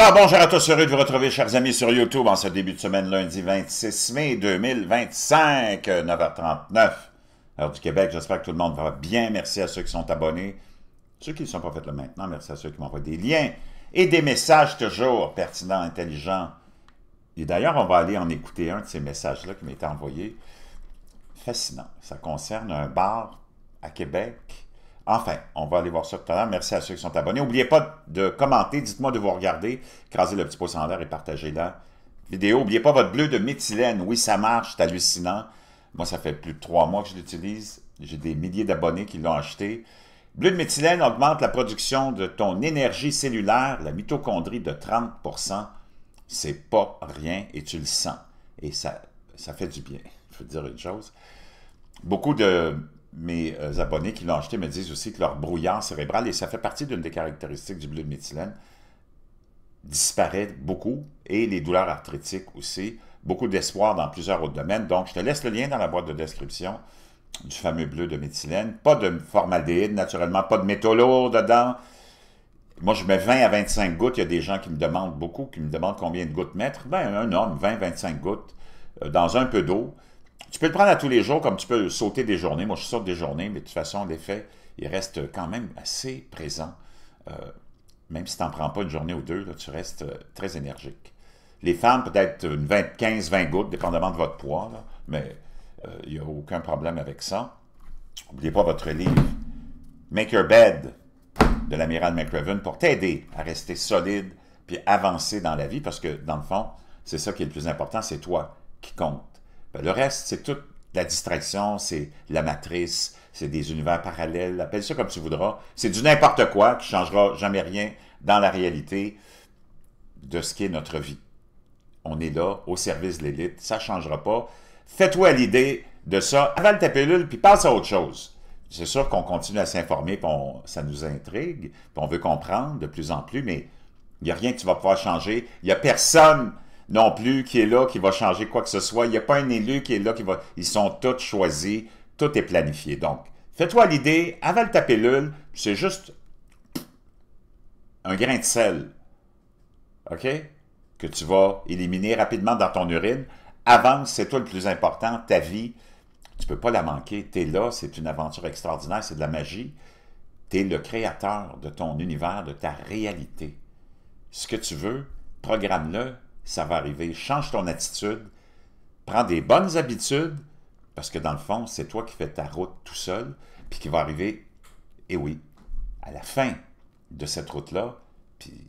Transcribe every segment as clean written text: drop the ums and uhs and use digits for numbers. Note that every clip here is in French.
Alors, bonjour à tous, heureux de vous retrouver, chers amis, sur YouTube en ce début de semaine, lundi 26 mai 2025, 9h39, heure du Québec. J'espère que tout le monde va bien. Merci à ceux qui sont abonnés. Ceux qui ne sont pas fait là maintenant, merci à ceux qui m'envoient des liens et des messages toujours pertinents, intelligents. Et d'ailleurs, on va aller en écouter un de ces messages-là qui m'a été envoyé. Fascinant. Ça concerne un bar à Québec. Enfin, on va aller voir ça tout à l'heure. Merci à ceux qui sont abonnés. N'oubliez pas de commenter. Dites-moi de vous regarder. Écrasez le petit pouce en l'air et partagez la vidéo. N'oubliez pas votre bleu de méthylène. Oui, ça marche. C'est hallucinant. Moi, ça fait plus de 3 mois que je l'utilise. J'ai des milliers d'abonnés qui l'ont acheté. Bleu de méthylène augmente la production de ton énergie cellulaire, la mitochondrie, de 30%. C'est pas rien et tu le sens. Et ça fait du bien. Je veux te dire une chose. Beaucoup de mes abonnés qui l'ont acheté me disent aussi que leur brouillard cérébral, et ça fait partie d'une des caractéristiques du bleu de méthylène, disparaît beaucoup, et les douleurs arthritiques aussi. Beaucoup d'espoir dans plusieurs autres domaines. Donc, je te laisse le lien dans la boîte de description du fameux bleu de méthylène. Pas de formaldéhyde, naturellement, pas de métaux lourds dedans. Moi, je mets 20 à 25 gouttes. Il y a des gens qui me demandent beaucoup, qui me demandent combien de gouttes mettre. Ben, un homme, 20-25 gouttes dans un peu d'eau. Tu peux le prendre à tous les jours, comme tu peux sauter des journées. Moi, je saute des journées, mais de toute façon, l'effet, il reste quand même assez présent. Même si tu n'en prends pas une journée ou deux, là, tu restes très énergique. Les femmes, peut-être 15-20 gouttes, dépendamment de votre poids, là, mais il n'y a aucun problème avec ça. N'oubliez pas votre livre « Make Your Bed » de l'amiral McRaven pour t'aider à rester solide puis avancer dans la vie, parce que, dans le fond, c'est ça qui est le plus important, c'est toi qui compte. Ben, le reste, c'est toute la distraction, c'est la matrice, c'est des univers parallèles, appelle ça comme tu voudras. C'est du n'importe quoi qui ne changera jamais rien dans la réalité de ce qui est notre vie. On est là, au service de l'élite, ça ne changera pas. Fais-toi l'idée de ça, avale ta pilule, puis passe à autre chose. C'est sûr qu'on continue à s'informer, puis ça nous intrigue, puis on veut comprendre de plus en plus, mais il n'y a rien que tu vas pouvoir changer. Il n'y a personne non plus qui est là, qui va changer quoi que ce soit. Il n'y a pas un élu qui est là, qui va... Ils sont tous choisis, tout est planifié. Donc, fais-toi l'idée, avale ta pilule, c'est juste un grain de sel, OK? Que tu vas éliminer rapidement dans ton urine. Avance, c'est toi le plus important, ta vie, tu ne peux pas la manquer. Tu es là, c'est une aventure extraordinaire, c'est de la magie. Tu es le créateur de ton univers, de ta réalité. Ce que tu veux, programme-le, ça va arriver. Change ton attitude, prends des bonnes habitudes, parce que dans le fond, c'est toi qui fais ta route tout seul, puis qui va arriver, et oui, à la fin de cette route-là, puis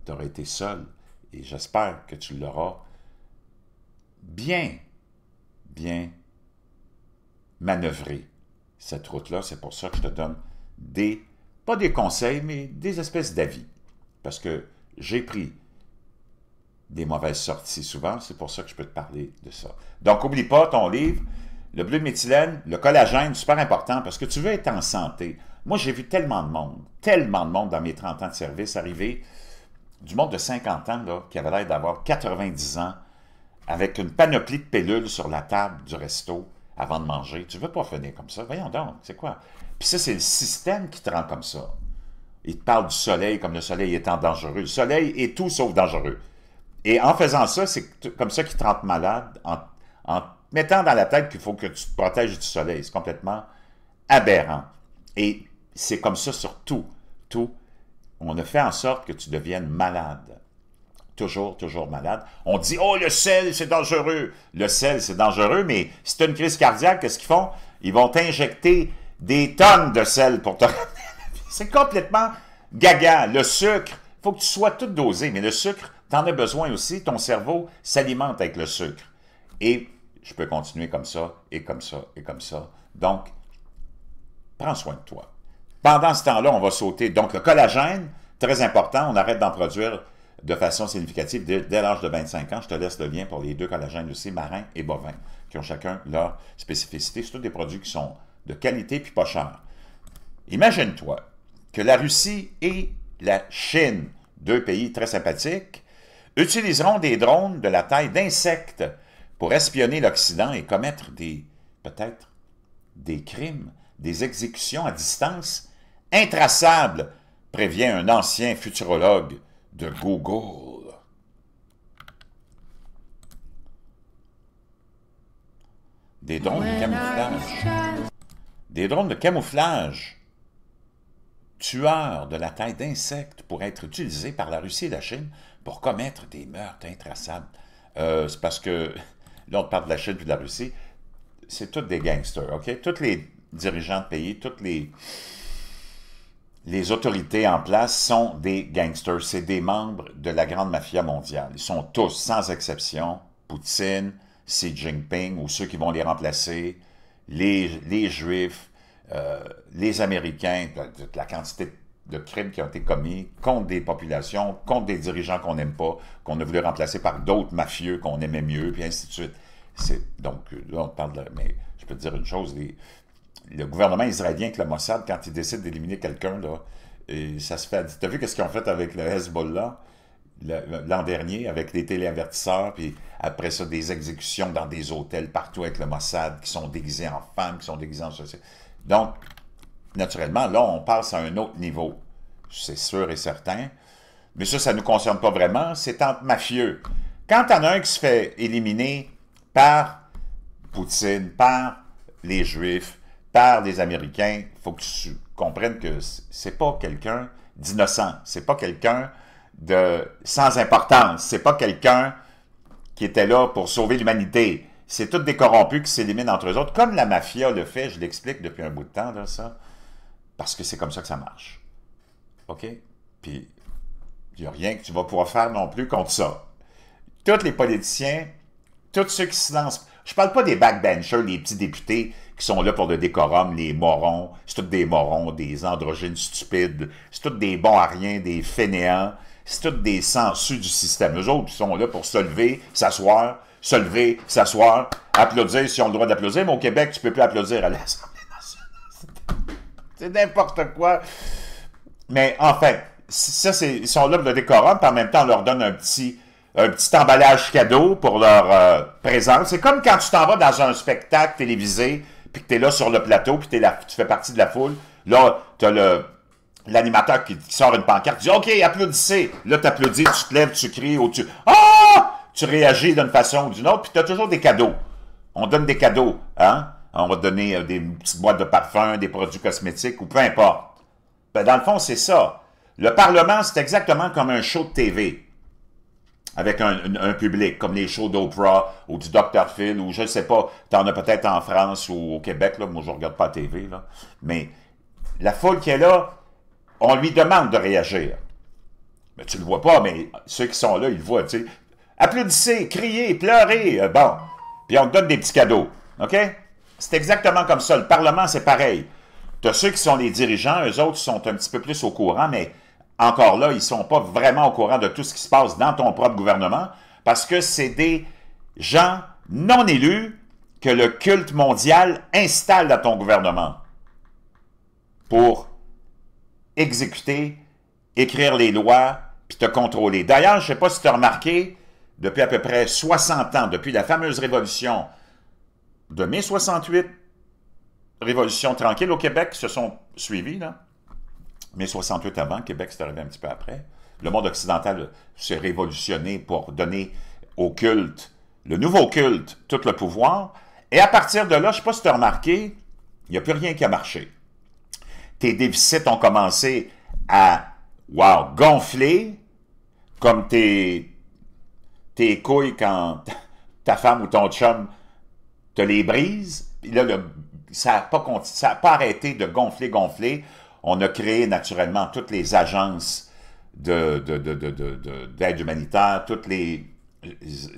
tu auras été seul, et j'espère que tu l'auras bien manœuvré, cette route-là. C'est pour ça que je te donne pas des conseils, mais des espèces d'avis, parce que j'ai pris des mauvaises sorties souvent, c'est pour ça que je peux te parler de ça. Donc, n'oublie pas ton livre, le bleu de méthylène, le collagène, super important, parce que tu veux être en santé. Moi, j'ai vu tellement de monde dans mes 30 ans de service arriver, du monde de 50 ans, là, qui avait l'air d'avoir 90 ans, avec une panoplie de pilules sur la table du resto avant de manger. Tu ne veux pas finir comme ça? Voyons donc, c'est quoi? Puis ça, c'est le système qui te rend comme ça. Il te parle du soleil comme le soleil étant dangereux. Le soleil est tout sauf dangereux. Et en faisant ça, c'est comme ça qu'il te rend malade, en te mettant dans la tête qu'il faut que tu te protèges du soleil. C'est complètement aberrant. Et c'est comme ça sur tout. On a fait en sorte que tu deviennes malade. Toujours malade. On dit « Oh, le sel, c'est dangereux! » Le sel, c'est dangereux, mais si tu as une crise cardiaque, qu'est-ce qu'ils font? Ils vont t'injecter des tonnes de sel pour te ramener à la vie. C'est complètement gaga. Le sucre, il faut que tu sois tout dosé, mais le sucre, tu en as besoin aussi. Ton cerveau s'alimente avec le sucre. Et je peux continuer comme ça, et comme ça, et comme ça. Donc, prends soin de toi. Pendant ce temps-là, on va sauter. Donc, le collagène, très important, on arrête d'en produire de façon significative dès l'âge de 25 ans. Je te laisse le lien pour les deux collagènes aussi, marins et bovins, qui ont chacun leur spécificité. C'est tous des produits qui sont de qualité puis pas chers. Imagine-toi que la Russie et la Chine, deux pays très sympathiques, utiliseront des drones de la taille d'insectes pour espionner l'Occident et commettre peut-être des crimes, des exécutions à distance intraçables, prévient un ancien futurologue de Google. Des drones de camouflage. Des drones de camouflage tueurs de la taille d'insectes pourraient être utilisés par la Russie et la Chine pour commettre des meurtres intraçables. C'est parce que, là on parle de la Chine et de la Russie, c'est tous des gangsters, OK? Tous les dirigeants de pays, toutes les autorités en place sont des gangsters, c'est des membres de la grande mafia mondiale. Ils sont tous, sans exception, Poutine, Xi Jinping ou ceux qui vont les remplacer, les Juifs, les Américains, la quantité de crimes qui ont été commis contre des populations, contre des dirigeants qu'on n'aime pas, qu'on a voulu remplacer par d'autres mafieux qu'on aimait mieux, puis ainsi de suite. Donc, là, on parle de... Mais je peux te dire une chose, le gouvernement israélien avec le Mossad, quand il décide d'éliminer quelqu'un, là, et ça se fait... Tu as vu qu'est-ce qu'ils ont fait avec le Hezbollah l'an dernier, avec les téléavertisseurs, puis après ça, des exécutions dans des hôtels partout avec le Mossad, qui sont déguisés en femmes, qui sont déguisés en ceci. Donc, naturellement, là, on passe à un autre niveau. C'est sûr et certain. Mais ça ne nous concerne pas vraiment. C'est entre mafieux. Quand t'en as un qui se fait éliminer par Poutine, par les Juifs, par les Américains, il faut que tu comprennes que c'est pas quelqu'un d'innocent. C'est pas quelqu'un de sans importance. C'est pas quelqu'un qui était là pour sauver l'humanité. C'est tous des corrompus qui s'éliminent entre eux autres, comme la mafia le fait, je l'explique depuis un bout de temps, là, ça, parce que c'est comme ça que ça marche. OK? Puis, il n'y a rien que tu vas pouvoir faire non plus contre ça. Tous les politiciens, tous ceux qui se lancent... Je parle pas des backbenchers, les petits députés qui sont là pour le décorum, les morons, c'est tous des morons, des androgynes stupides, c'est tous des bons à rien, des fainéants, c'est tous des sangsues du système. Eux autres, ils sont là pour se lever, s'asseoir, se lever, s'asseoir, applaudir si on a le droit d'applaudir, mais au Québec, tu ne peux plus applaudir à l'Assemblée nationale. C'est n'importe quoi. Mais enfin, ça, ils sont là pour le décorum, puis en même temps, on leur donne un petit emballage cadeau pour leur présence. C'est comme quand tu t'en vas dans un spectacle télévisé, puis que tu es là sur le plateau, puis tu fais partie de la foule. Là, tu as l'animateur qui sort une pancarte, qui dit « OK, applaudissez ». Là, tu applaudis, tu te lèves, tu cries, ou tu « Ah !» Tu réagis d'une façon ou d'une autre, puis tu as toujours des cadeaux. On donne des cadeaux, hein? On va te donner des petites boîtes de parfums, des produits cosmétiques, ou peu importe. Ben, dans le fond, c'est ça. Le Parlement, c'est exactement comme un show de TV, avec un public, comme les shows d'Oprah, ou du Dr. Phil, ou je ne sais pas, tu en as peut-être en France ou au Québec, là. Moi je ne regarde pas la TV, là. Mais la foule qui est là, on lui demande de réagir. Mais tu le vois pas, mais ceux qui sont là, ils le voient, tu sais. Applaudissez, criez, pleurez, bon. Puis on te donne des petits cadeaux, OK? C'est exactement comme ça. Le Parlement, c'est pareil. Tu as ceux qui sont les dirigeants, eux autres sont un petit peu plus au courant, mais encore là, ils ne sont pas vraiment au courant de tout ce qui se passe dans ton propre gouvernement, parce que c'est des gens non élus que le culte mondial installe dans ton gouvernement pour exécuter, écrire les lois, puis te contrôler. D'ailleurs, je ne sais pas si tu as remarqué, depuis à peu près 60 ans, depuis la fameuse révolution de mai 68, révolution tranquille au Québec, qui se sont suivies, là. Mai 68 avant, Québec, c'est arrivé un petit peu après. Le monde occidental s'est révolutionné pour donner au culte, le nouveau culte, tout le pouvoir. Et à partir de là, je ne sais pas si tu as remarqué, il n'y a plus rien qui a marché. Tes déficits ont commencé à, gonfler, comme tes couilles quand ta femme ou ton chum te les brise. Puis là, ça n'a pas arrêté de gonfler. On a créé naturellement toutes les agences d'aide humanitaire, toutes les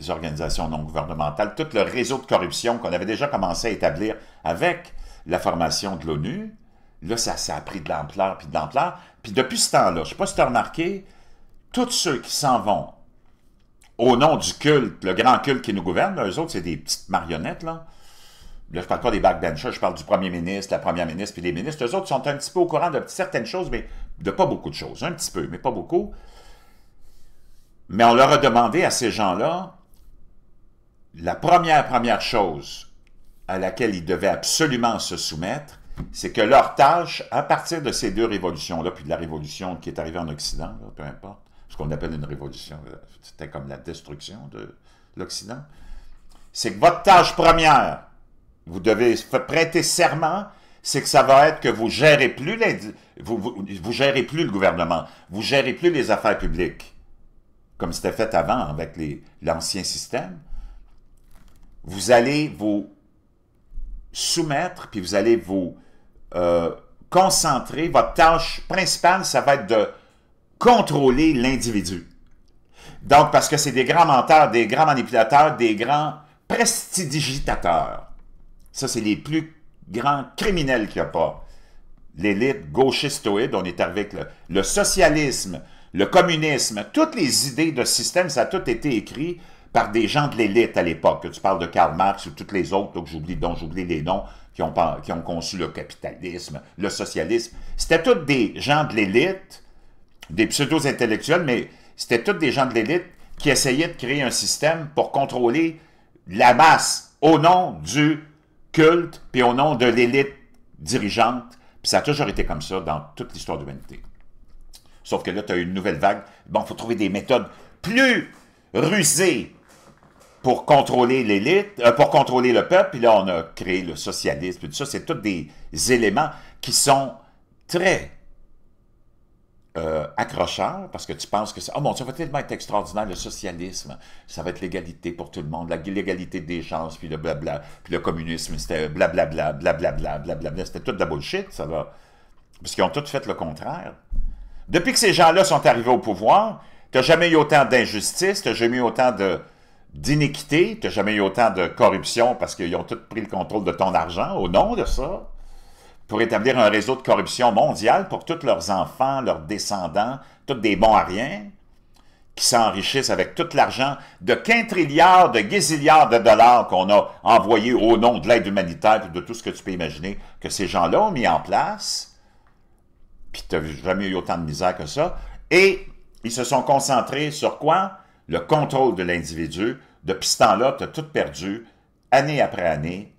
organisations non gouvernementales, tout le réseau de corruption qu'on avait déjà commencé à établir avec la formation de l'ONU. Là, ça a pris de l'ampleur, puis de l'ampleur. Puis depuis ce temps-là, je ne sais pas si tu as remarqué, tous ceux qui s'en vont au nom du culte, le grand culte qui nous gouverne, eux autres, c'est des petites marionnettes, là. Là, je ne parle pas des backbenchers, je parle du premier ministre, la première ministre, puis les ministres. Eux autres sont un petit peu au courant de certaines choses, mais de pas beaucoup de choses. Un petit peu, mais pas beaucoup. Mais on leur a demandé à ces gens-là, la première chose à laquelle ils devaient absolument se soumettre, c'est que leur tâche, à partir de ces deux révolutions-là, puis de la révolution qui est arrivée en Occident, là, peu importe, ce qu'on appelle une révolution, c'était comme la destruction de l'Occident, c'est que votre tâche première, vous devez prêter serment, c'est que ça va être que vous gérez plus vous gérez plus le gouvernement, vous gérez plus les affaires publiques, comme c'était fait avant avec l'ancien système. Vous allez vous soumettre, puis vous allez vous concentrer. Votre tâche principale, ça va être de contrôler l'individu. Donc, parce que c'est des grands menteurs, des grands manipulateurs, des grands prestidigitateurs. Ça, c'est les plus grands criminels qu'il n'y a pas. L'élite gauchistoïde, on est arrivé avec le socialisme, le communisme, toutes les idées de système, ça a tout été écrit par des gens de l'élite à l'époque. Que tu parles de Karl Marx ou toutes les autres dont j'oublie les noms, qui ont conçu le capitalisme, le socialisme. C'était tous des gens de l'élite, des pseudo-intellectuels, mais c'était tous des gens de l'élite qui essayaient de créer un système pour contrôler la masse au nom du culte, puis au nom de l'élite dirigeante. Puis ça a toujours été comme ça dans toute l'histoire de l'humanité. Sauf que là, tu as une nouvelle vague. Bon, il faut trouver des méthodes plus rusées pour contrôler l'élite, pour contrôler le peuple. Puis là, on a créé le socialisme. Puis tout ça, c'est tous des éléments qui sont très accrocheurs, parce que tu penses que oh mon, ça va tellement être extraordinaire, le socialisme, ça va être l'égalité pour tout le monde, l'égalité des chances, puis le blabla, puis le communisme, c'était blablabla, blablabla, blablabla, c'était tout de la bullshit, ça va. Parce qu'ils ont tous fait le contraire. Depuis que ces gens-là sont arrivés au pouvoir, tu n'as jamais eu autant d'injustice, tu n'as jamais eu autant d'iniquité, tu n'as jamais eu autant de corruption, parce qu'ils ont tous pris le contrôle de ton argent au nom de ça, pour établir un réseau de corruption mondiale pour tous leurs enfants, leurs descendants, tous des bons à rien, qui s'enrichissent avec tout l'argent de quintilliards, de gazilliards de dollars qu'on a envoyés au nom de l'aide humanitaire et de tout ce que tu peux imaginer que ces gens-là ont mis en place. Puis tu n'as jamais eu autant de misère que ça. Et ils se sont concentrés sur quoi? Le contrôle de l'individu. Depuis ce temps-là, tu as tout perdu, année après année,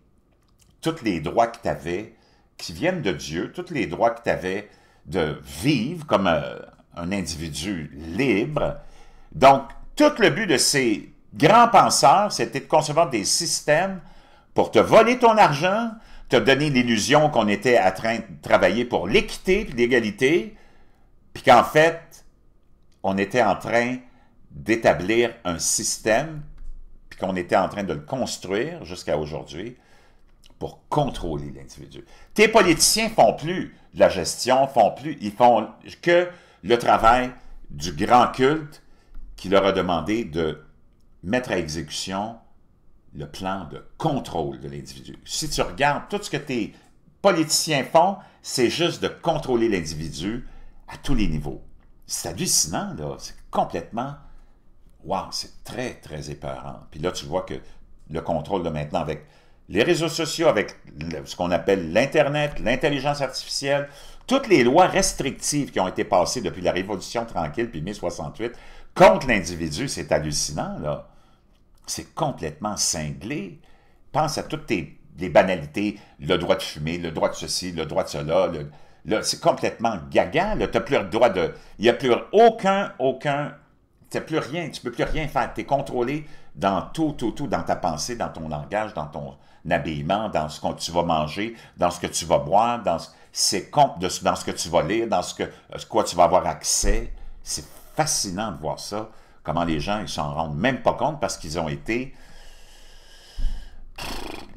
tous les droits que tu avais, qui viennent de Dieu, tous les droits que tu avais de vivre comme un individu libre. Donc, tout le but de ces grands penseurs, c'était de concevoir des systèmes pour te voler ton argent, te donner l'illusion qu'on était en train de travailler pour l'équité et l'égalité, puis qu'en fait, on était en train d'établir un système, puis qu'on était en train de le construire jusqu'à aujourd'hui, pour contrôler l'individu. Tes politiciens font plus de la gestion, ils font que le travail du grand culte qui leur a demandé de mettre à exécution le plan de contrôle de l'individu. Si tu regardes, tout ce que tes politiciens font, c'est juste de contrôler l'individu à tous les niveaux. C'est hallucinant, là. C'est complètement... Wow, c'est très, très épeurant. Puis là, tu vois que le contrôle de maintenant avec les réseaux sociaux, avec ce qu'on appelle l'Internet, l'intelligence artificielle, toutes les lois restrictives qui ont été passées depuis la Révolution tranquille, puis 1068, contre l'individu, c'est hallucinant, là. C'est complètement cinglé. Pense à toutes les banalités, le droit de fumer, le droit de ceci, le droit de cela, c'est complètement gaga, là. Tu n'as plus le droit de... Il n'y a plus aucun... Tu n'as plus rien, tu ne peux plus rien faire. Tu es contrôlé dans tout, dans ta pensée, dans ton langage, dans ton habillement, dans ce que tu vas manger, dans ce que tu vas boire, dans ce que tu vas lire, dans quoi tu vas avoir accès. C'est fascinant de voir ça, comment les gens ils s'en rendent même pas compte parce qu'ils ont été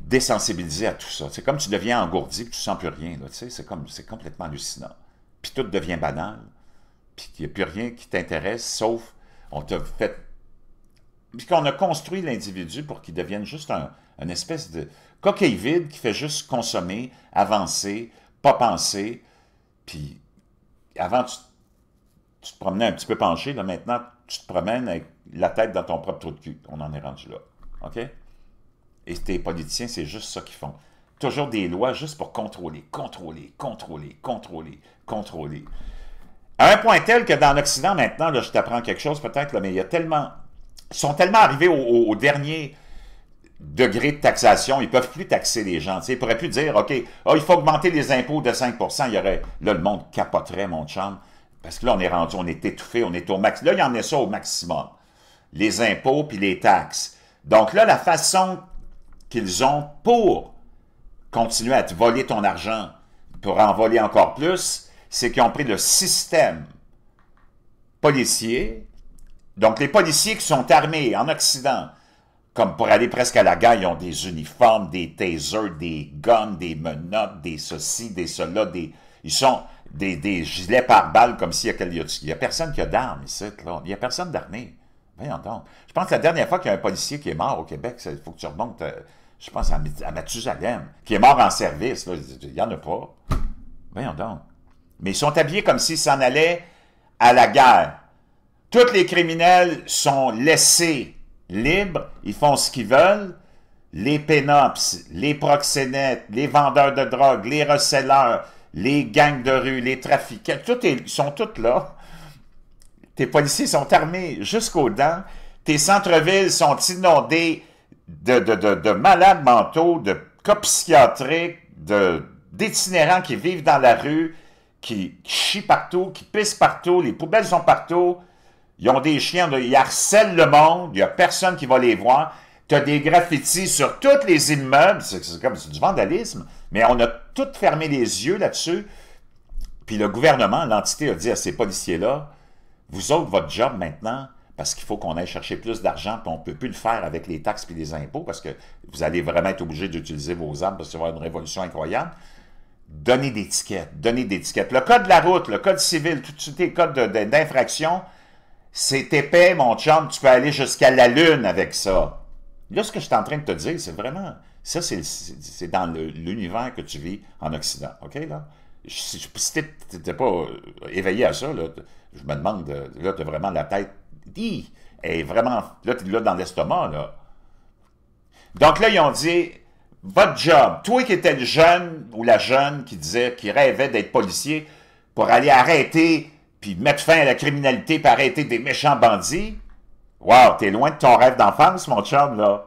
désensibilisés à tout ça. C'est comme tu deviens engourdi et tu ne sens plus rien. C'est complètement hallucinant. Puis tout devient banal. Puis il n'y a plus rien qui t'intéresse, sauf on t'a fait... Puis qu'on a construit l'individu pour qu'il devienne juste une espèce de coquille vide qui fait juste consommer, avancer, pas penser. Puis avant, tu te promenais un petit peu penché, là maintenant, tu te promènes avec la tête dans ton propre trou de cul. On en est rendu là. OK? Et tes politiciens, c'est juste ça qu'ils font. Toujours des lois juste pour contrôler. À un point tel que dans l'Occident, maintenant, là, je t'apprends quelque chose peut-être, là, mais il y a tellement... Ils sont tellement arrivés au dernier degré de taxation, ils ne peuvent plus taxer les gens. Ils ne pourraient plus dire, OK, il faut augmenter les impôts de 5 il y aurait... Là, le monde capoterait, mon chum. Parce que là, on est rendu, on est étouffé, on est au max. Là, il y en a ça au maximum. Les impôts puis les taxes. Donc là, la façon qu'ils ont pour continuer à te voler ton argent, pour en voler encore plus, c'est qu'ils ont pris le système policier. Donc les policiers qui sont armés en Occident, comme pour aller presque à la guerre, ils ont des uniformes, des tasers, des guns, des menottes, des ceci, des cela, ils sont des gilets pare-balles comme s'il y a personne qui a d'armes ici, là. Il n'y a personne d'armé. Voyons donc. Je pense que la dernière fois qu'il y a un policier qui est mort au Québec, il faut que tu remontes, je pense, à Mathusalem, qui est mort en service. Là. Il n'y en a pas. Voyons donc. Mais ils sont habillés comme s'ils s'en allaient à la guerre. Tous les criminels sont laissés libres, ils font ce qu'ils veulent. Les pénops, les proxénètes, les vendeurs de drogue, les receleurs, les gangs de rue, les trafiquants, ils sont tous là. Tes policiers sont armés jusqu'aux dents. Tes centres-villes sont inondés de malades mentaux, de cas psychiatriques, d'itinérants qui vivent dans la rue, qui chient partout, qui pissent partout, les poubelles sont partout. Ils ont des chiens, ils harcèlent le monde, il n'y a personne qui va les voir. Tu as des graffitis sur tous les immeubles, c'est comme du vandalisme, mais on a tout fermé les yeux là-dessus. Puis le gouvernement, l'entité a dit à ces policiers-là, vous autres, votre job maintenant, parce qu'il faut qu'on aille chercher plus d'argent, puis on ne peut plus le faire avec les taxes et les impôts, parce que vous allez vraiment être obligé d'utiliser vos armes, parce qu'il va y avoir une révolution incroyable. Donnez des tickets, donnez des tickets. Le code de la route, le code civil, tous les codes d'infraction, c'est épais, mon chum, tu peux aller jusqu'à la Lune avec ça. Là, ce que je suis en train de te dire, c'est vraiment... Ça, c'est dans l'univers que tu vis en Occident, OK, là? Si tu n'étais pas éveillé à ça, là, je me demande, là, tu as vraiment la tête... Et vraiment, là, tu es là dans l'estomac, là. Donc là, ils ont dit, votre job, toi qui étais le jeune ou la jeune qui rêvait d'être policier pour aller arrêter puis mettre fin à la criminalité puis arrêter des méchants bandits, wow, t'es loin de ton rêve d'enfance, mon chum, là.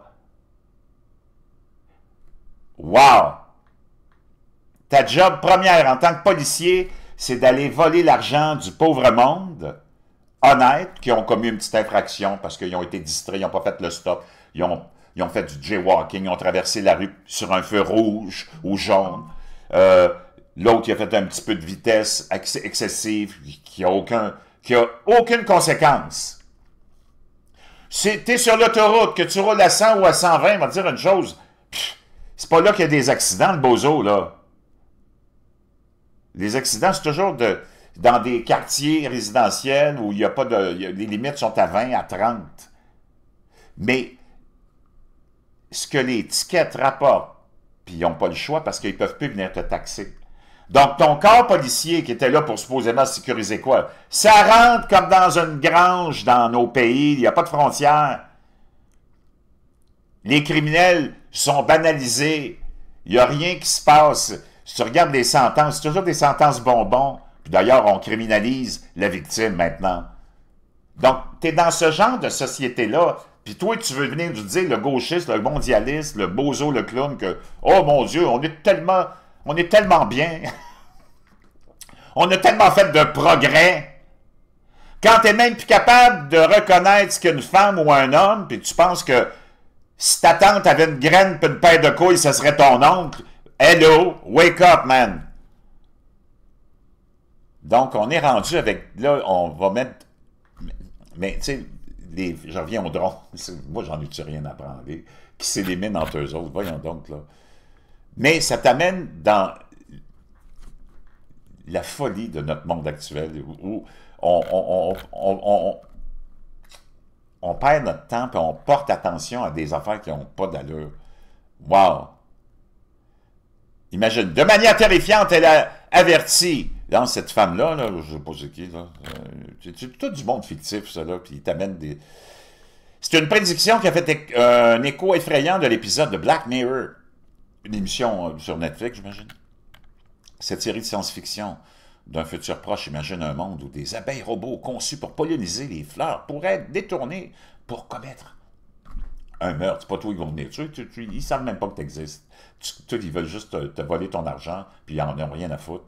Wow! Ta job première en tant que policier, c'est d'aller voler l'argent du pauvre monde, honnête, qui ont commis une petite infraction parce qu'ils ont été distraits, ils n'ont pas fait le stop, ils ont fait du jaywalking, ils ont traversé la rue sur un feu rouge ou jaune. L'autre, il a fait un petit peu de vitesse excessive qui a aucune conséquence. Si tu es sur l'autoroute, que tu roules à 100 ou à 120, on va te dire une chose, c'est pas là qu'il y a des accidents, le bozo, là. Les accidents, c'est toujours dans des quartiers résidentiels où il y a pas de... les limites sont à 20, à 30. Mais ce que les tickets rapportent, puis ils n'ont pas le choix parce qu'ils ne peuvent plus venir te taxer. Donc, ton corps policier qui était là pour supposément sécuriser quoi? Ça rentre comme dans une grange dans nos pays, il n'y a pas de frontières. Les criminels sont banalisés, il n'y a rien qui se passe. Si tu regardes les sentences, c'est toujours des sentences bonbons. Puis d'ailleurs, on criminalise la victime maintenant. Donc, tu es dans ce genre de société-là, puis toi, tu veux venir nous dire, le gauchiste, le mondialiste, le bozo, le clown, que, oh mon Dieu, on est tellement bien. On a tellement fait de progrès. Quand tu n'es même plus capable de reconnaître ce qu'une femme ou un homme, puis tu penses que si ta tante avait une graine puis une paire de couilles, ce serait ton oncle, hello, wake up, man. Donc, on est rendu avec, là, on va mettre, mais tu sais, je reviens au drone, moi, j'en ai-tu rien à prendre, qui s'éliminent entre eux autres, voyons donc, là. Mais ça t'amène dans la folie de notre monde actuel, où on perd notre temps et on porte attention à des affaires qui n'ont pas d'allure. Wow! Imagine, de manière terrifiante, elle a averti, dans cette femme-là, là, je ne sais pas c'est qui, là, c'est tout du monde fictif, ça, là, puis il t'amène des... C'est une prédiction qui a fait un écho effrayant de l'épisode de Black Mirror, une émission sur Netflix, j'imagine. Cette série de science-fiction d'un futur proche imagine un monde où des abeilles robots conçus pour polliniser les fleurs pourraient être détournés pour commettre un meurtre. C'est pas toi qui vont venir. Ils savent même pas que tu existes. Ils veulent juste te voler ton argent, puis ils n'en ont rien à foutre.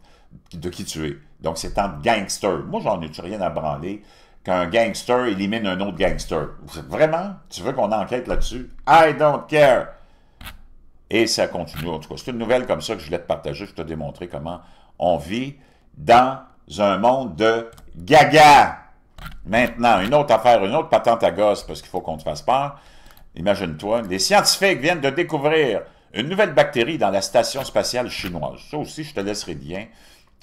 de qui tu es. Donc, c'est entre gangsters. Moi, j'en ai rien à branler qu'un gangster élimine un autre gangster. Vraiment? Tu veux qu'on enquête là-dessus? I don't care! Et ça continue, en tout cas. C'est une nouvelle comme ça que je voulais te partager. Je te démontrer comment on vit dans un monde de gaga. Maintenant, une autre affaire, une autre patente à gosse, parce qu'il faut qu'on te fasse peur. Imagine-toi, les scientifiques viennent de découvrir une nouvelle bactérie dans la station spatiale chinoise. Ça aussi, je te laisserai bien,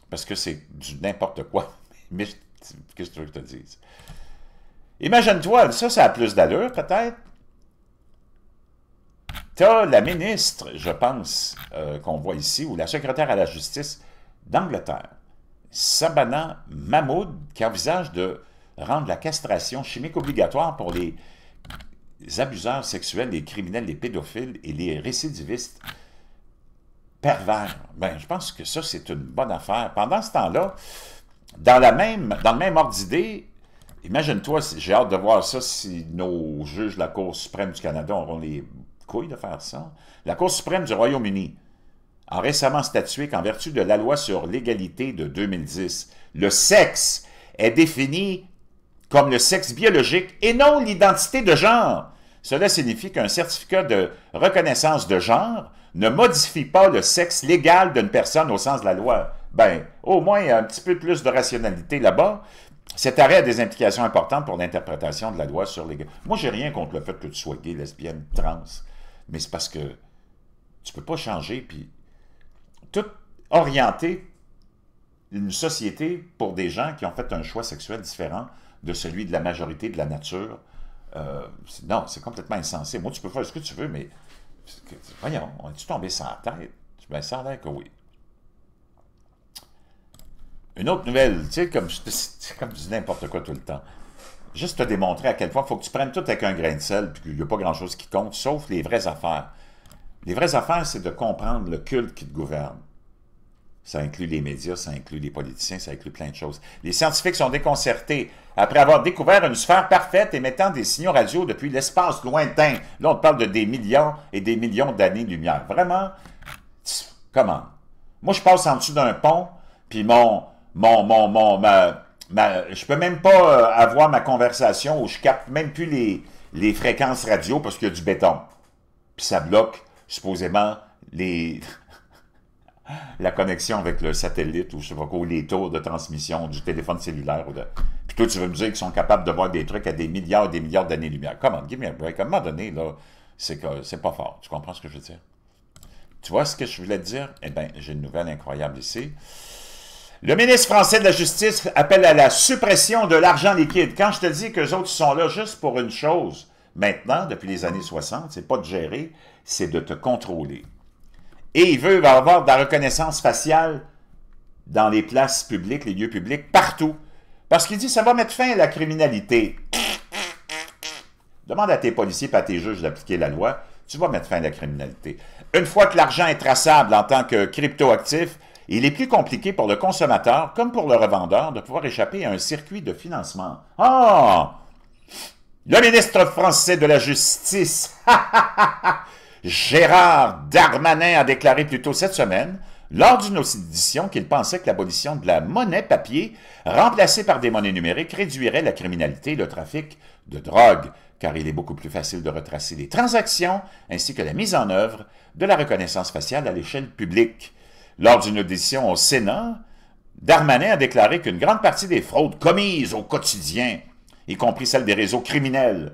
parce que c'est du n'importe quoi. Mais qu'est-ce que tu veux que je te dise? Imagine-toi, ça a plus d'allure, peut-être. Tu as la ministre, je pense, qu'on voit ici, ou la secrétaire à la justice d'Angleterre, Sabana Mahmoud, qui envisage de rendre la castration chimique obligatoire pour les abuseurs sexuels, les criminels, les pédophiles et les récidivistes pervers. Ben, je pense que ça, c'est une bonne affaire. Pendant ce temps-là, dans le même ordre d'idée, imagine-toi, j'ai hâte de voir ça si nos juges de la Cour suprême du Canada auront les couilles de faire ça. La Cour suprême du Royaume-Uni a récemment statué qu'en vertu de la loi sur l'égalité de 2010, le sexe est défini comme le sexe biologique et non l'identité de genre. Cela signifie qu'un certificat de reconnaissance de genre ne modifie pas le sexe légal d'une personne au sens de la loi. Ben, au moins, il y a un petit peu plus de rationalité là-bas. Cet arrêt a des implications importantes pour l'interprétation de la loi sur les... Moi, j'ai rien contre le fait que tu sois gay, lesbienne, trans, mais c'est parce que tu peux pas changer, puis tout orienter une société pour des gens qui ont fait un choix sexuel différent de celui de la majorité de la nature. Non, c'est complètement insensé. Moi, tu peux faire ce que tu veux, mais voyons, on est-tu tombé sans la tête? Ben, ça a l'air que oui. Une autre nouvelle, tu sais, c'est comme je dis n'importe quoi tout le temps. Juste te démontrer à quel point il faut que tu prennes tout avec un grain de sel, puis qu'il n'y a pas grand-chose qui compte, sauf les vraies affaires. Les vraies affaires, c'est de comprendre le culte qui te gouverne. Ça inclut les médias, ça inclut les politiciens, ça inclut plein de choses. Les scientifiques sont déconcertés après avoir découvert une sphère parfaite émettant des signaux radio depuis l'espace lointain. Là, on te parle de des millions et des millions d'années-lumière. Vraiment? Comment? Moi, je passe en dessous d'un pont, puis je peux même pas avoir ma conversation où je capte même plus les fréquences radio parce qu'il y a du béton. Puis ça bloque, supposément, la connexion avec le satellite ou je sais pas quoi, ou les tours de transmission du téléphone cellulaire. Puis toi, tu veux me dire qu'ils sont capables de voir des trucs à des milliards et des milliards d'années-lumière. Come on, give me a break. À un moment donné, là, c'est pas fort. Tu comprends ce que je veux dire? Tu vois ce que je voulais te dire? Eh bien, j'ai une nouvelle incroyable ici. Le ministre français de la Justice appelle à la suppression de l'argent liquide. Quand je te dis qu'eux autres sont là juste pour une chose, maintenant, depuis les années 60, c'est pas de gérer, c'est de te contrôler. Et il veut avoir de la reconnaissance faciale dans les places publiques, les lieux publics, partout. Parce qu'il dit que ça va mettre fin à la criminalité. Demande à tes policiers et à tes juges d'appliquer la loi, tu vas mettre fin à la criminalité. Une fois que l'argent est traçable en tant que cryptoactif, il est plus compliqué pour le consommateur, comme pour le revendeur, de pouvoir échapper à un circuit de financement. Ah! Le ministre français de la Justice, Gérard Darmanin, a déclaré plus tôt cette semaine, lors d'une audition, qu'il pensait que l'abolition de la monnaie papier, remplacée par des monnaies numériques, réduirait la criminalité et le trafic de drogue, car il est beaucoup plus facile de retracer les transactions ainsi que la mise en œuvre de la reconnaissance faciale à l'échelle publique. Lors d'une audition au Sénat, Darmanin a déclaré qu'une grande partie des fraudes commises au quotidien, y compris celles des réseaux criminels,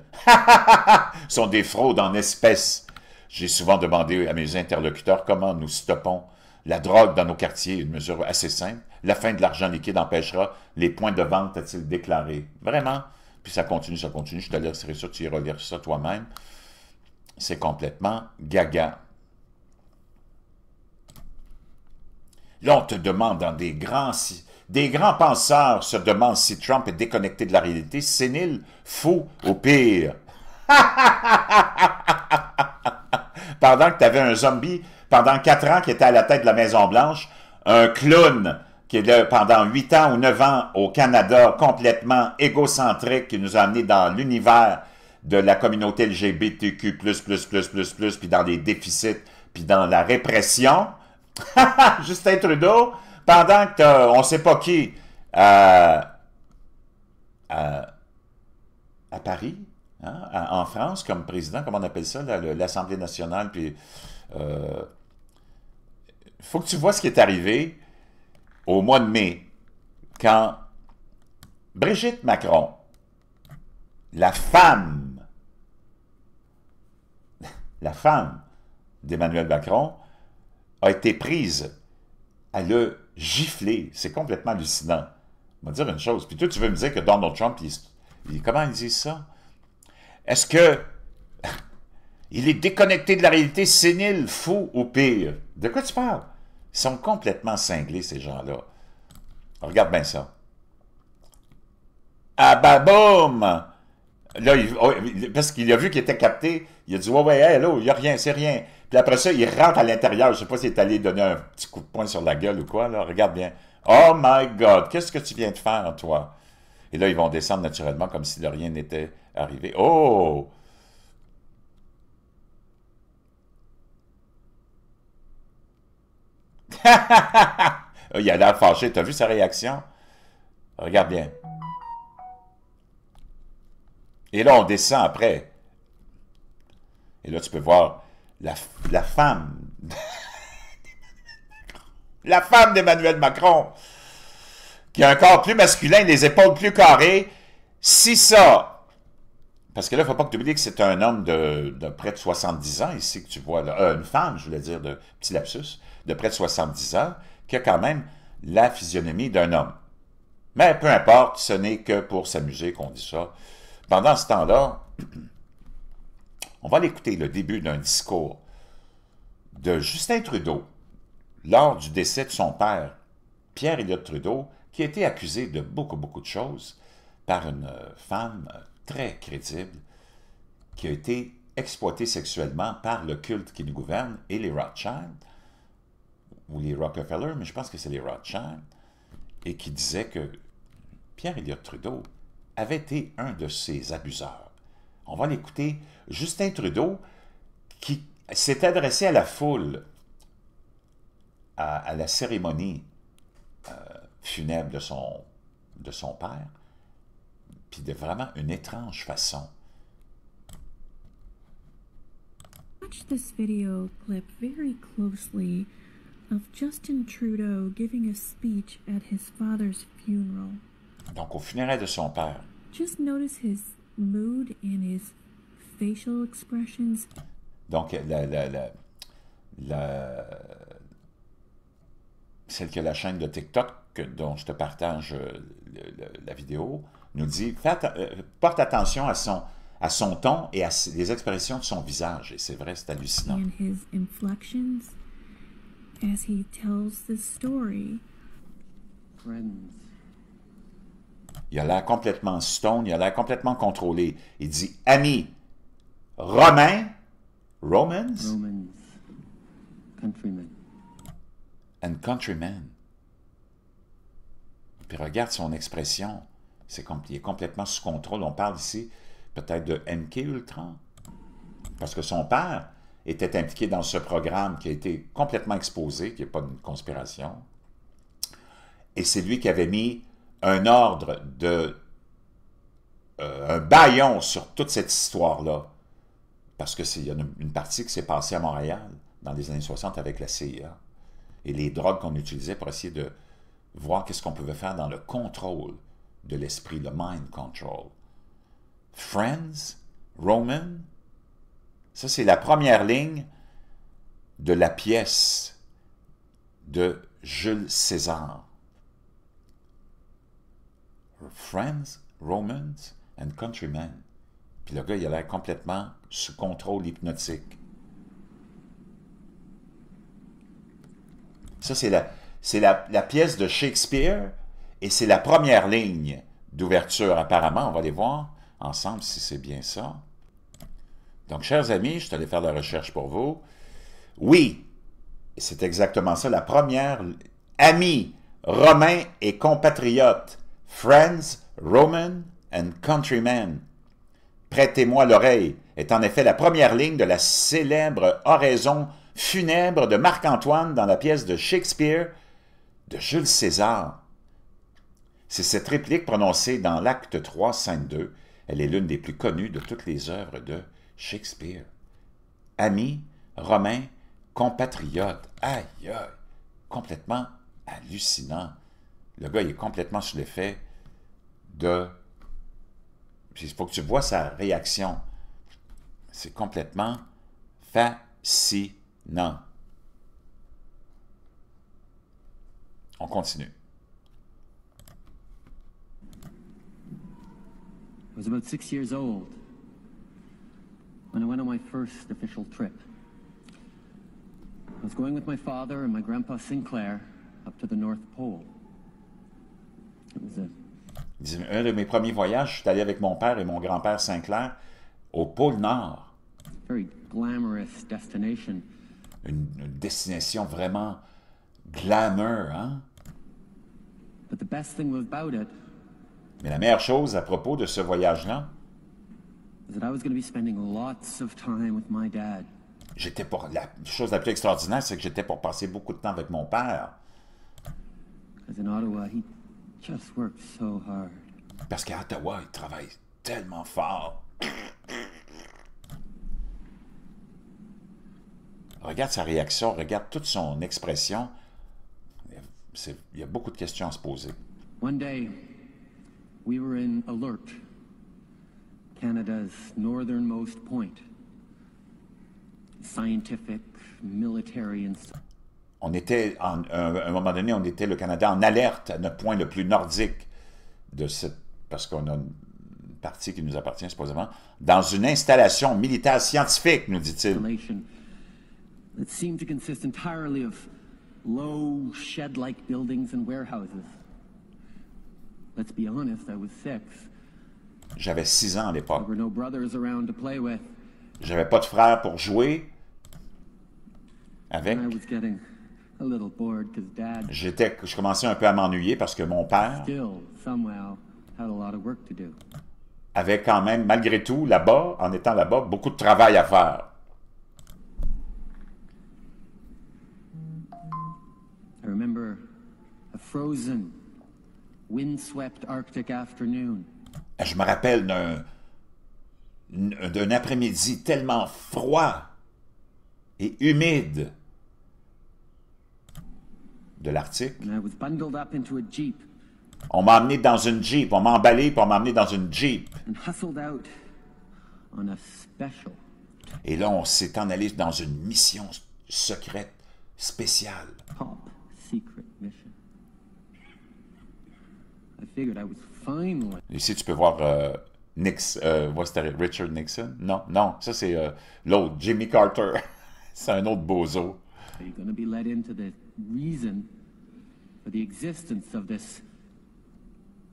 sont des fraudes en espèces. J'ai souvent demandé à mes interlocuteurs comment nous stoppons la drogue dans nos quartiers, une mesure assez simple. La fin de l'argent liquide empêchera les points de vente, a-t-il déclaré. Vraiment? Puis ça continue, je te laisserai ça, tu iras lire ça toi-même. C'est complètement gaga. Là, on te demande dans des grands penseurs se demandent si Trump est déconnecté de la réalité, sénile, fou, au pire. Pendant que tu avais un zombie, pendant 4 ans, qui était à la tête de la Maison-Blanche, un clown qui est là pendant 8 ans ou 9 ans au Canada, complètement égocentrique, qui nous a amenés dans l'univers de la communauté LGBTQ+++++, puis dans les déficits, puis dans la répression. Justin Trudeau, pendant que t'as, on ne sait pas qui, à, à Paris, hein, en France, comme président, comment on appelle ça, l'Assemblée nationale, puis faut que tu vois ce qui est arrivé au mois de mai, quand Brigitte Macron, la femme d'Emmanuel Macron, a été prise à le gifler. C'est complètement hallucinant. On va dire une chose. Puis toi, tu veux me dire que Donald Trump, comment il dit ça? Est-ce que il est déconnecté de la réalité, sénile, fou ou pire? De quoi tu parles? Ils sont complètement cinglés, ces gens-là. Regarde bien ça. Ah bah boum! Là, parce qu'il a vu qu'il était capté, il a dit « Ouais, ouais, hello, il n'y a rien, c'est rien. » Puis après ça, il rentre à l'intérieur. Je ne sais pas s'il est allé donner un petit coup de poing sur la gueule ou quoi, là. Regarde bien. « Oh my God, qu'est-ce que tu viens de faire, toi? » Et là, ils vont descendre naturellement comme si de rien n'était arrivé. Oh! Il a l'air fâché. T'as vu sa réaction? Regarde bien. Et là, on descend après. Et là, tu peux voir la femme. La femme d'Emmanuel Macron, qui a un corps plus masculin, les épaules plus carrées. Si ça... Parce que là, il ne faut pas que tu oublies que c'est un homme de près de 70 ans ici que tu vois. Là. Une femme, je voulais dire, de petit lapsus, de près de 70 ans, qui a quand même la physionomie d'un homme. Mais peu importe, ce n'est que pour s'amuser qu'on dit ça. Pendant ce temps-là, on va l'écouter le début d'un discours de Justin Trudeau lors du décès de son père, Pierre Elliott Trudeau, qui a été accusé de beaucoup, beaucoup de choses par une femme très crédible qui a été exploitée sexuellement par le culte qui nous gouverne et les Rothschild, ou les Rockefeller, mais je pense que c'est les Rothschild, et qui disait que Pierre Elliott Trudeau avait été un de ces abuseurs. On va l'écouter. Justin Trudeau, qui s'est adressé à la foule à la cérémonie funèbre de son père, puis de vraiment une étrange façon. Watch this video clip very closely of Justin Trudeau giving a speech at his father's funeral. Donc, au funérailles de son père. Just notice his mood and his facial expressions. Donc, celle que la chaîne de TikTok, dont je te partage la vidéo, nous dit porte attention à son ton et à les expressions de son visage. Et c'est vrai, c'est hallucinant. And his inflections as he tells this story. Friends. Il a l'air complètement stone, il a l'air complètement contrôlé. Il dit « Amis, Romans, Countrymen. And countrymen. » Puis regarde son expression. Il est complètement sous contrôle. On parle ici peut-être de MK Ultra. Parce que son père était impliqué dans ce programme qui a été complètement exposé, qui n'est pas une conspiration. Et c'est lui qui avait mis un ordre un bâillon sur toute cette histoire-là. Parce qu'il y a une partie qui s'est passée à Montréal dans les années 60 avec la CIA. Et les drogues qu'on utilisait pour essayer de voir qu'est-ce qu'on pouvait faire dans le contrôle de l'esprit, le mind control. Friends, Roman, ça c'est la première ligne de la pièce de Jules César. Friends, Romans and Countrymen. Puis le gars, il a l'air complètement sous contrôle hypnotique. Ça, c'est la pièce de Shakespeare et c'est la première ligne d'ouverture, apparemment. On va aller voir ensemble si c'est bien ça. Donc, chers amis, je suis allé faire la recherche pour vous. Oui, c'est exactement ça. La première, amis, romains et compatriotes, friends, Roman and countrymen. Prêtez-moi l'oreille est en effet la première ligne de la célèbre oraison funèbre de Marc-Antoine dans la pièce de Shakespeare de Jules César. C'est cette réplique prononcée dans l'acte 3, scène 2. Elle est l'une des plus connues de toutes les œuvres de Shakespeare. Ami, Romain, compatriote. Aïe, aïe, complètement hallucinant. Le gars, il est complètement sous l'effet de... Il faut que tu vois sa réaction. C'est complètement fascinant. On continue. I was about 6 years old when I went on my first official trip. I was going with my father and my grandpa Sinclair up to the North Pole. It was Un de mes premiers voyages, je suis allé avec mon père et mon grand-père Sinclair au pôle Nord. very glamorous destination. Une destination vraiment glamour, hein? But the best thing about it Mais la meilleure chose à propos de ce voyage-là, is that I was going to be spending lots of time with my dad. la chose la plus extraordinaire, c'est que j'étais pour passer beaucoup de temps avec mon père. Because in Ottawa, he just worked so hard. Parce qu'à Ottawa, il travaille tellement fort. Regarde sa réaction, regarde toute son expression. Il y a beaucoup de questions à se poser. One day, we were in Alert, Canada's northernmost point. Scientific, military, and On était, à un moment donné, on était le Canada en alerte à notre point le plus nordique de cette, parce qu'on a une partie qui nous appartient supposément, dans une installation militaire scientifique, nous dit-il. installation that seemed to consist entirely of low, shed-like buildings and warehouses. Let's be honest, I was 6. J'avais 6 ans à There l'époque. were no brothers around to play with, J'avais pas de frère pour jouer avec. and I was getting a little bored because Dad Je commençais un peu à m'ennuyer parce que mon père still, somehow, had a lot of work to do. avait quand même, malgré tout, là-bas, en étant là-bas, beaucoup de travail à faire. I remember a frozen, windswept Arctic afternoon. Je me rappelle d'un après-midi tellement froid et humide de l'Arctique. And I was bundled up into a Jeep On m'a emmené dans une Jeep, on m'a emballé puis on m'a emmené dans une Jeep. and hustled out on a special. Et là, on s'est en allé dans une mission secrète, spéciale. Top secret mission. I figured I was finally Ici, tu peux voir c'était Richard Nixon. Non, non, ça c'est l'autre, Jimmy Carter. C'est un autre bozo. going to be let into the reason for the existence of this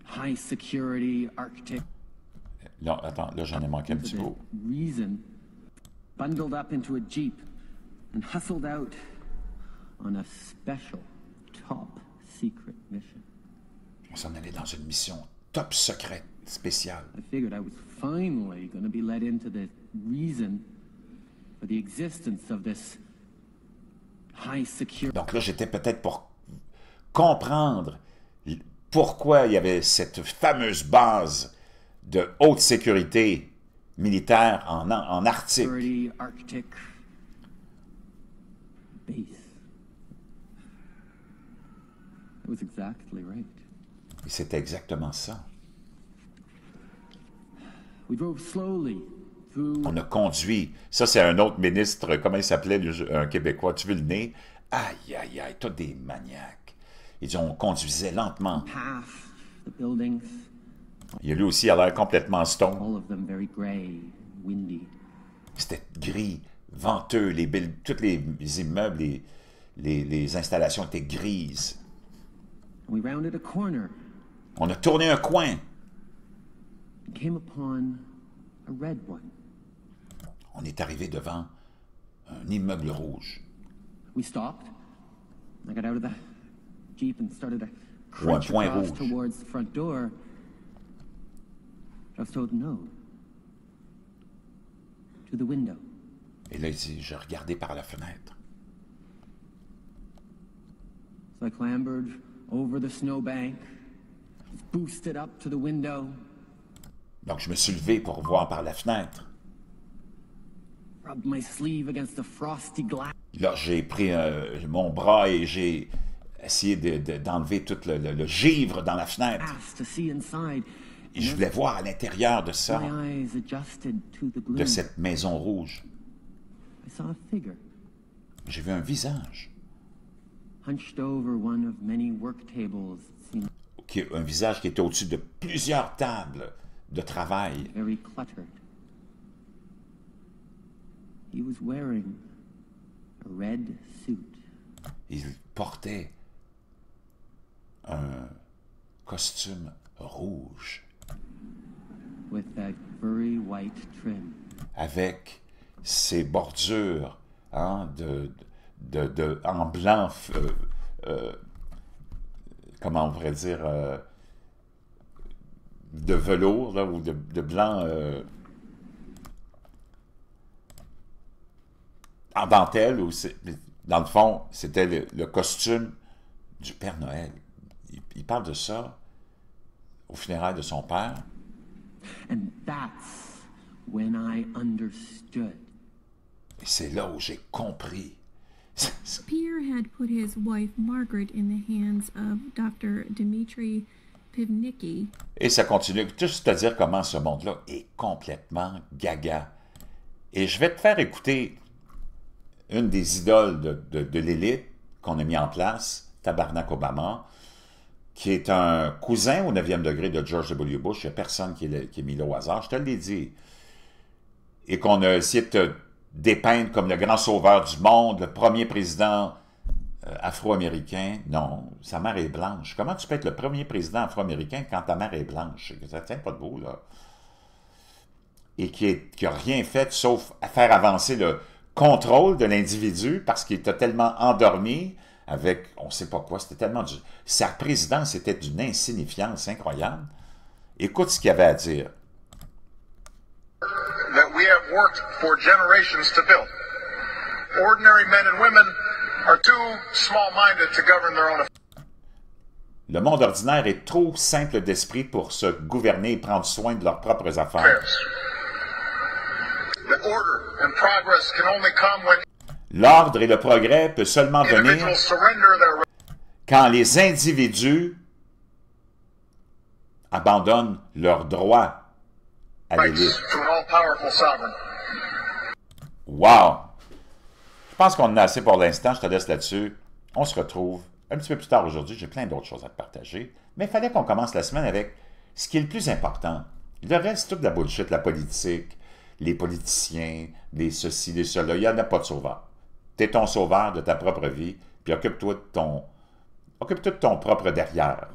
high security Arctic. Non, attends, là, j'en ai manqué un petit peu. Reason bundled up into a Jeep and hustled out on a special top secret mission. On s'en allait dans une mission top secrète, spéciale. I figured I was finally going to be let into the reason for the existence of this high security. Donc là, j'étais peut-être pour comprendre pourquoi il y avait cette fameuse base de haute sécurité militaire en Arctique. Arctic base. That was exactly right. Et c'était exactement ça. We drove slowly through. On a conduit. Ça, c'est un autre ministre, comment il s'appelait, un Québécois. Tu veux le nez? Aïe, aïe, aïe, tous des maniaques. Ils disent, on conduisait lentement. Past the buildings, Il a lui aussi a l'air complètement stone. all of them very gray, windy. C'était gris, venteux, tous les immeubles, les installations étaient grises. We rounded a corner On a tourné un coin. and came upon a red one. On est arrivé devant un immeuble rouge. We stopped. I got out of the Jeep and started to Ou un crunch point across rouge. towards the front door. I was told no. To the window. Et là, il dit, je regardais par la fenêtre. So I clambered over the snowbank, boosted up to the window. Donc, je me suis levé pour voir par la fenêtre. Rubbed my sleeve against the frosty glass. Là, j'ai pris mon bras et j'ai essayé d'enlever tout le givre dans la fenêtre. To see inside. Et je voulais voir à l'intérieur de ça, My eyes adjusted to the gloom. de cette maison rouge. I saw a figure J'ai vu un visage, hunched over one of many work tables. It seemed un visage qui était au-dessus de plusieurs tables de travail. very cluttered. He was wearing a red suit. Il portait un costume rouge With that furry white trim. avec ses bordures hein, en blanc, comment on pourrait dire, de velours là, ou de blanc en dentelle. Dans le fond, c'était le costume du Père Noël. Il parle de ça au funérailles de son père. And that's when I understood. Et c'est là où j'ai compris. Pierre had put his wife Margaret in the hands of Dr. Dmitry Pivnicki. Et ça continue. Juste te dire comment ce monde-là est complètement gaga. Et je vais te faire écouter une des idoles de l'élite qu'on a mis en place, Tabarnak Obama, qui est un cousin au 9e degré de George W. Bush. Il n'y a personne qui est mis là au hasard, je te l'ai dit. Et qu'on a essayé de te dépeindre comme le grand sauveur du monde, le premier président afro-américain. Non, sa mère est blanche. Comment tu peux être le premier président afro-américain quand ta mère est blanche? Ça ne tient pas debout, là. Et qui n'a rien fait sauf faire avancer le contrôle de l'individu parce qu'il était tellement endormi avec, on ne sait pas quoi, c'était tellement sa présidence était d'une insignifiance incroyable. Écoute ce qu'il avait à dire. That we have worked for generations to build. Ordinary men and women are too small-minded to govern their own affairs. Le monde ordinaire est trop simple d'esprit pour se gouverner et prendre soin de leurs propres affaires. The order and progress can only come when L'ordre et le progrès peuvent seulement venir individuals surrender their quand les individus abandonnent leurs droits à rights l'élite. to an all-powerful sovereign. Wow! Je pense qu'on en a assez pour l'instant, je te laisse là-dessus. On se retrouve un petit peu plus tard aujourd'hui, j'ai plein d'autres choses à te partager, mais il fallait qu'on commence la semaine avec ce qui est le plus important. Le reste, toute la bullshit, la politique, les politiciens, les ceci, les cela, il n'y en a pas de sauveur. Tu es ton sauveur de ta propre vie, puis occupe-toi de ton propre derrière.